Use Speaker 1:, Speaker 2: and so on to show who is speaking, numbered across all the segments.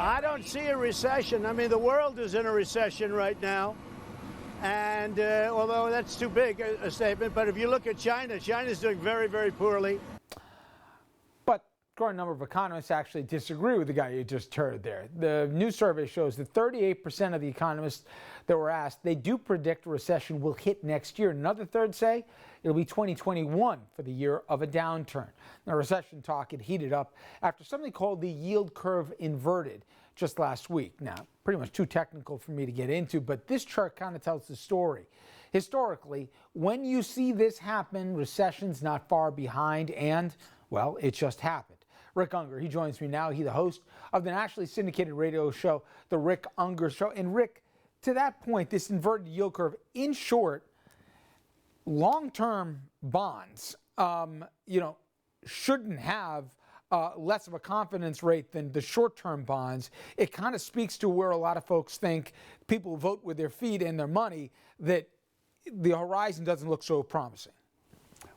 Speaker 1: I don't see a recession. I mean, the world is in a recession right now. And although that's too big a statement, but if you look at China, China's doing very, very poorly.
Speaker 2: But a growing number of economists actually disagree with the guy you just heard there. The new survey shows that 38% of the economists that were asked, they do predict a recession will hit next year. Another third say it'll be 2021 for the year of a downturn. Now, recession talk had heated up after something called the yield curve inverted just last week. Now, pretty much too technical for me to get into, but this chart kind of tells the story. Historically, when you see this happen, recession's not far behind, and, well, it just happened. Rick Unger, he joins me now. He's the host of the nationally syndicated radio show, The Rick Unger Show. And Rick, to that point, this inverted yield curve, in short, long-term bonds, shouldn't have less of a confidence rate than the short-term bonds. It kind of speaks to where a lot of folks think people vote with their feet and their money, that the horizon doesn't look so promising.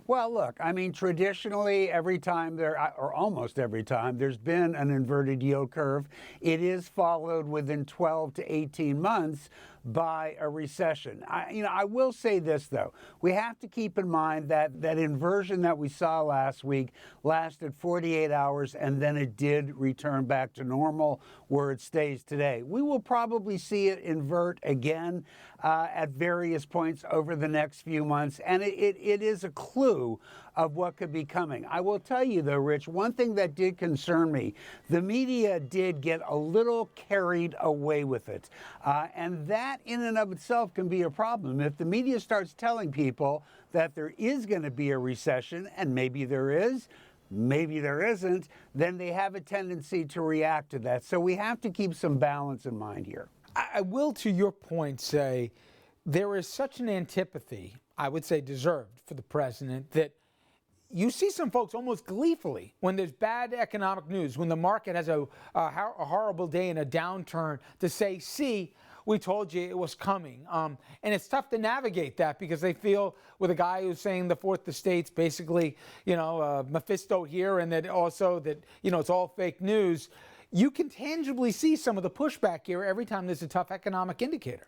Speaker 3: Well, look, I mean, traditionally, every time or almost every time, there's been an inverted yield curve, it is followed within 12 to 18 months by a recession. I will say this, though. We have to keep in mind that that inversion that we saw last week lasted 48 hours, and then it did return back to normal where it stays today. We will probably see it invert again at various points over the next few months, and it is a clue of what could be coming. I will tell you, though, Rich, one thing that did concern me, the media did get a little carried away with it. And that in and of itself can be a problem. If the media starts telling people that there is going to be a recession, and maybe there is, maybe there isn't, then they have a tendency to react to that. So we have to keep some balance in mind here.
Speaker 2: I will, to your point, say there is such an antipathy, I would say deserved, for the president, that you see some folks almost gleefully when there's bad economic news, when the market has a horrible day in a downturn, to say, see, we told you it was coming. And it's tough to navigate that because they feel with a guy who's saying the fourth estate's basically, Mephisto here, and that also that, it's all fake news. You can tangibly see some of the pushback here every time there's a tough economic indicator.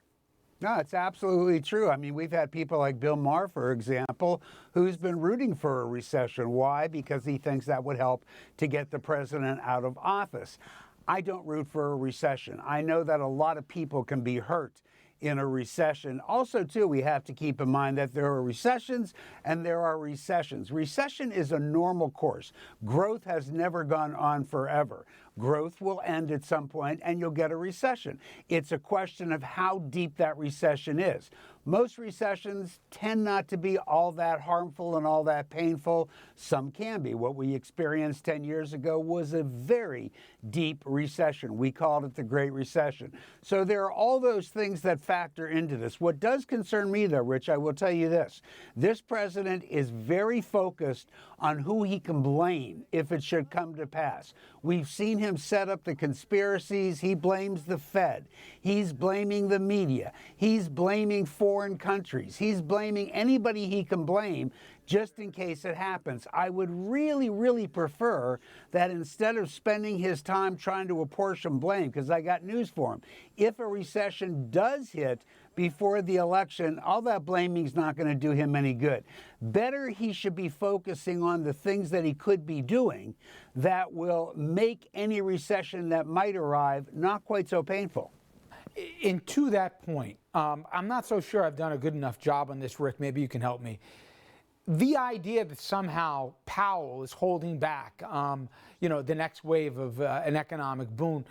Speaker 3: No, it's absolutely true. I mean, we've had people like Bill Maher, for example, who's been rooting for a recession. Why? Because he thinks that would help to get the president out of office. I don't root for a recession. I know that a lot of people can be hurt in a recession. Also, too, we have to keep in mind that there are recessions and there are recessions. Recession is a normal course. Growth has never gone on forever. Growth will end at some point and you'll get a recession. It's a question of how deep that recession is. Most recessions tend not to be all that harmful and all that painful. Some can be. What we experienced 10 years ago was a very deep recession. We called it the Great Recession. So there are all those things that factor into this. What does concern me, though, Rich, I will tell you this. This president is very focused on who he can blame if it should come to pass. We've seen him set up the conspiracies. He blames the Fed. He's blaming the media. He's blaming foreign countries. He's blaming anybody he can blame just in case it happens. I would really, really prefer that instead of spending his time trying to apportion blame, because I got news for him, if a recession does hit before the election, all that blaming is not going to do him any good. Better he should be focusing on the things that he could be doing that will make any recession that might arrive not quite so painful.
Speaker 2: And to that point, I'm not so sure I've done a good enough job on this, Rick. Maybe you can help me. The idea that somehow Powell is holding back, the next wave of an economic boom.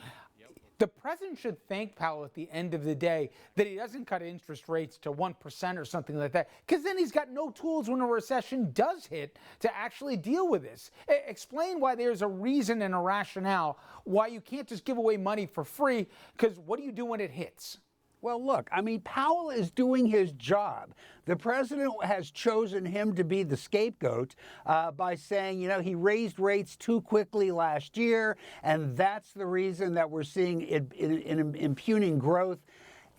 Speaker 2: The president should thank Powell at the end of the day that he doesn't cut interest rates to 1% or something like that, because then he's got no tools when a recession does hit to actually deal with this. Explain why there's a reason and a rationale why you can't just give away money for free, because what do you do when it hits?
Speaker 3: Well, look, I mean, Powell is doing his job. The president has chosen him to be the scapegoat by saying, he raised rates too quickly last year, and that's the reason that we're seeing it impugning growth.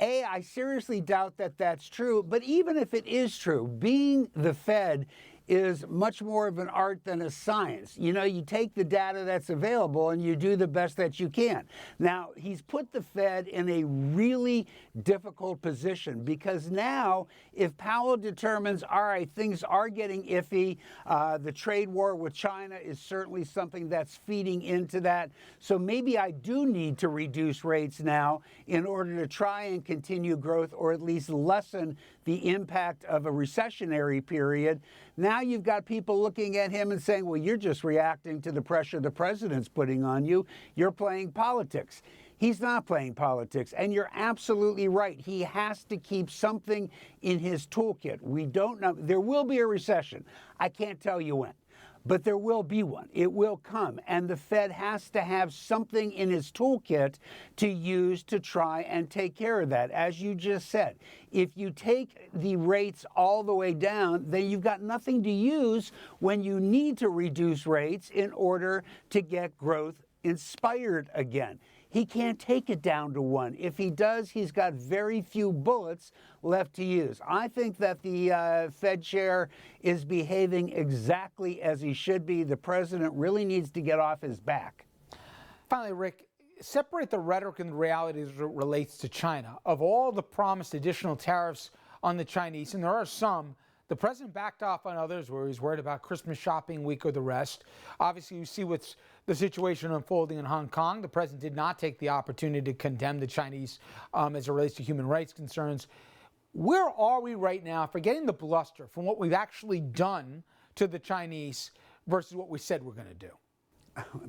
Speaker 3: I seriously doubt that that's true. But even if it is true, being the Fed is much more of an art than a science. You know, you take the data that's available and you do the best that you can. Now, he's put the Fed in a really difficult position because now if Powell determines, all right, things are getting iffy, the trade war with China is certainly something that's feeding into that. So maybe I do need to reduce rates now in order to try and continue growth or at least lessen the impact of a recessionary period. Now you've got people looking at him and saying, well, you're just reacting to the pressure the president's putting on you. You're playing politics. He's not playing politics, and you're absolutely right. He has to keep something in his toolkit. We don't know. There will be a recession. I can't tell you when. But there will be one. It will come. And the Fed has to have something in its toolkit to use to try and take care of that. As you just said, if you take the rates all the way down, then you've got nothing to use when you need to reduce rates in order to get growth inspired again. He can't take it down to 1. If he does, he's got very few bullets left to use. I think that the Fed chair is behaving exactly as he should be. The president really needs to get off his back.
Speaker 2: Finally, Rick, separate the rhetoric and the reality as it relates to China. Of all the promised additional tariffs on the Chinese, and there are some, the president backed off on others where he's worried about Christmas shopping week or the rest. Obviously, you see what's the situation unfolding in Hong Kong. The president did not take the opportunity to condemn the Chinese as it relates to human rights concerns. Where are we right now, forgetting the bluster from what we've actually done to the Chinese versus what we said we're going to do?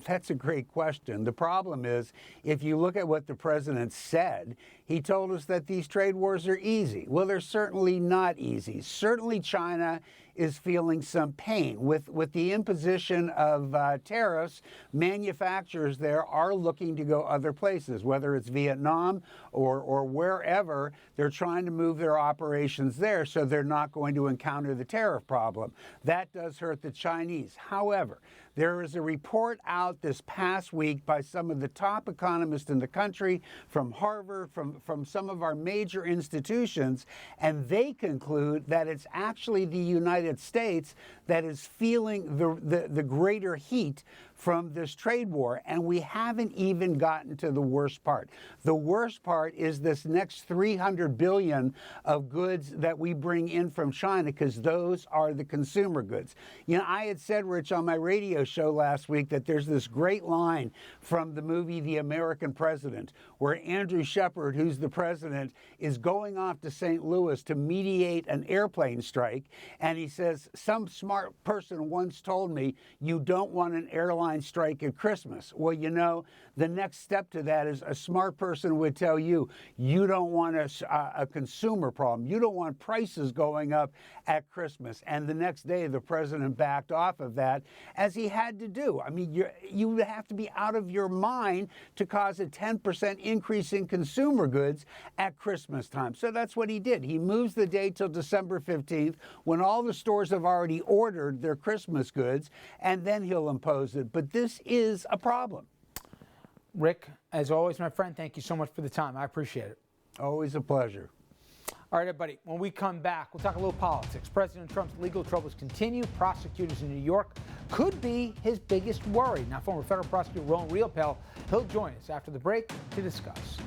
Speaker 3: That's a great question. The problem is, if you look at what the president said, he told us that these trade wars are easy. Well, they're certainly not easy. Certainly China is feeling some pain. With the imposition of tariffs, manufacturers there are looking to go other places, whether it's Vietnam or wherever. They're trying to move their operations there so they're not going to encounter the tariff problem. That does hurt the Chinese. However, there is a report out this past week by some of the top economists in the country, from Harvard, from some of our major institutions, and they conclude that it's actually the United States that is feeling the greater heat from this trade war, and we haven't even gotten to the worst part. The worst part is this next $300 billion of goods that we bring in from China, because those are the consumer goods. You know, I had said, Rich, on my radio show last week that there's this great line from the movie The American President, where Andrew Shepard, who's the president, is going off to St. Louis to mediate an airplane strike, and he says, some smart person once told me, you don't want an airline strike at Christmas. Well, you know, the next step to that is a smart person would tell you, you don't want a consumer problem. You don't want prices going up at Christmas. And the next day, the president backed off of that, as he had to do. I mean, you would have to be out of your mind to cause a 10% increase in consumer goods at Christmas time. So that's what he did. He moves the date till December 15th, when all the stores have already ordered their Christmas goods, and then he'll impose it. But this is a problem.
Speaker 2: Rick, as always, my friend, thank you so much for the time. I appreciate it.
Speaker 3: Always a pleasure.
Speaker 2: All right, everybody, when we come back, we'll talk a little politics. President Trump's legal troubles continue. Prosecutors in New York could be his biggest worry. Now, former federal prosecutor Ron Riopel, he'll join us after the break to discuss.